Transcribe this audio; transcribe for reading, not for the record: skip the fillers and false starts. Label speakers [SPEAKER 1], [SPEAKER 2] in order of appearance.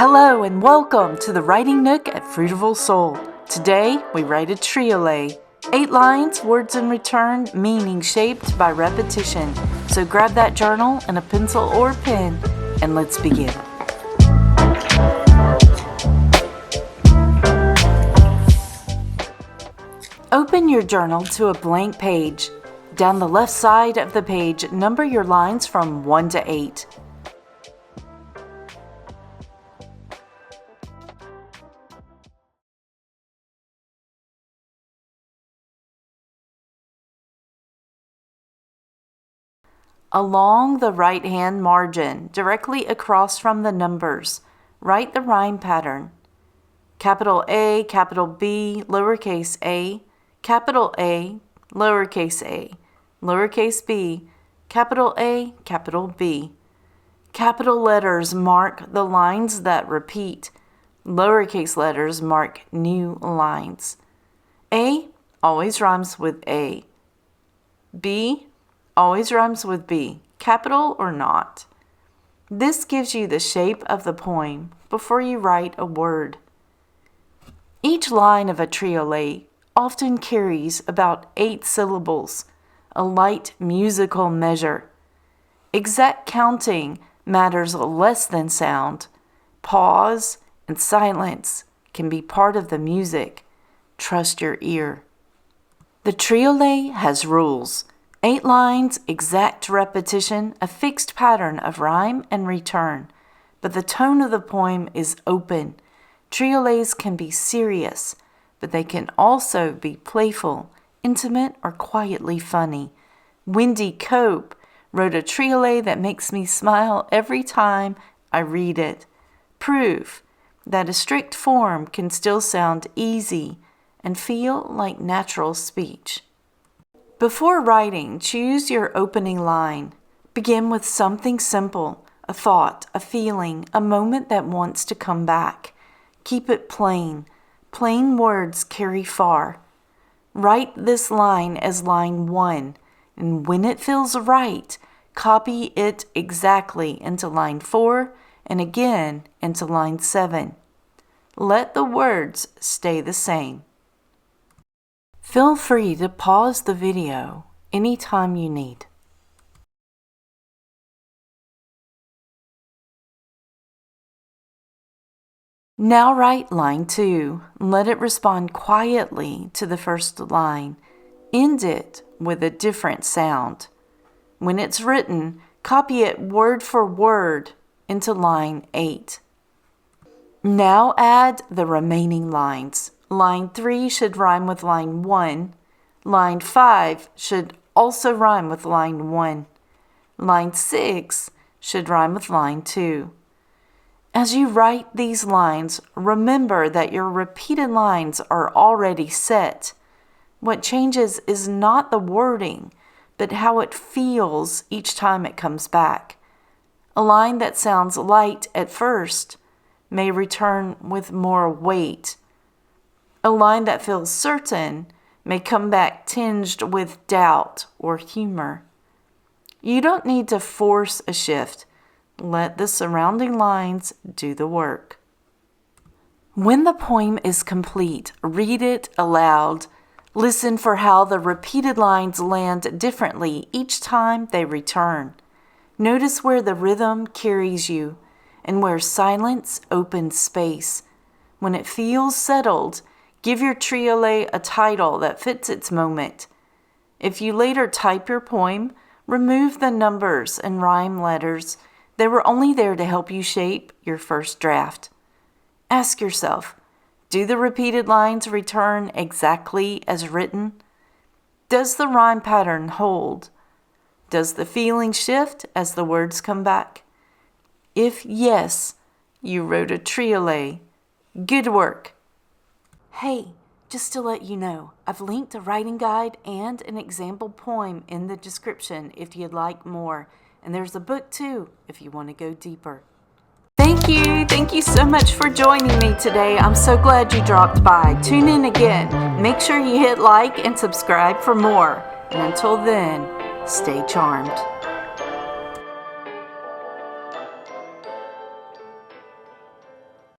[SPEAKER 1] Hello and welcome to the Writing Nook at Fruitiful Soul. Today we write a triolet. 8 lines, words in return, meaning shaped by repetition. So grab that journal and a pencil or pen and let's begin. Open your journal to a blank page. Down the left side of the page, number your lines from 1 to 8. Along the right-hand margin, directly across from the numbers, write the rhyme pattern. Capital A, capital B, lowercase a, capital A, lowercase a, lowercase b, capital A, capital B. Capital letters mark the lines that repeat. Lowercase letters mark new lines. A always rhymes with A. B always rhymes with B, capital or not. This gives you the shape of the poem before you write a word. Each line of a triolet often carries about 8 syllables, a light musical measure. Exact counting matters less than sound. Pause and silence can be part of the music. Trust your ear. The triolet has rules. 8 lines, exact repetition, a fixed pattern of rhyme and return. But the tone of the poem is open. Triolets can be serious, but they can also be playful, intimate, or quietly funny. Wendy Cope wrote a triolet that makes me smile every time I read it. Proof that a strict form can still sound easy and feel like natural speech. Before writing, choose your opening line. Begin with something simple, a thought, a feeling, a moment that wants to come back. Keep it plain. Plain words carry far. Write this line as line 1, and when it feels right, copy it exactly into line 4 and again into line 7. Let the words stay the same. Feel free to pause the video anytime you need. Now write line 2. Let it respond quietly to the first line. End it with a different sound. When it's written, copy it word for word into line 8. Now add the remaining lines. Line 3 should rhyme with line 1. Line 5 should also rhyme with line 1. Line 6 should rhyme with line 2. As you write these lines, remember that your repeated lines are already set. What changes is not the wording, but how it feels each time it comes back. A line that sounds light at first may return with more weight. A line that feels certain may come back tinged with doubt or humor. You don't need to force a shift. Let the surrounding lines do the work. When the poem is complete, read it aloud. Listen for how the repeated lines land differently each time they return. Notice where the rhythm carries you and where silence opens space. When it feels settled, give your triolet a title that fits its moment. If you later type your poem, remove the numbers and rhyme letters. They were only there to help you shape your first draft. Ask yourself, do the repeated lines return exactly as written? Does the rhyme pattern hold? Does the feeling shift as the words come back? If yes, you wrote a triolet. Good work. Hey, just to let you know, I've linked a writing guide and an example poem in the description if you'd like more. And there's a book too if you want to go deeper. Thank you so much for joining me today. I'm so glad you dropped by. Tune in again. Make sure you hit like and subscribe for more. And until then, stay charmed.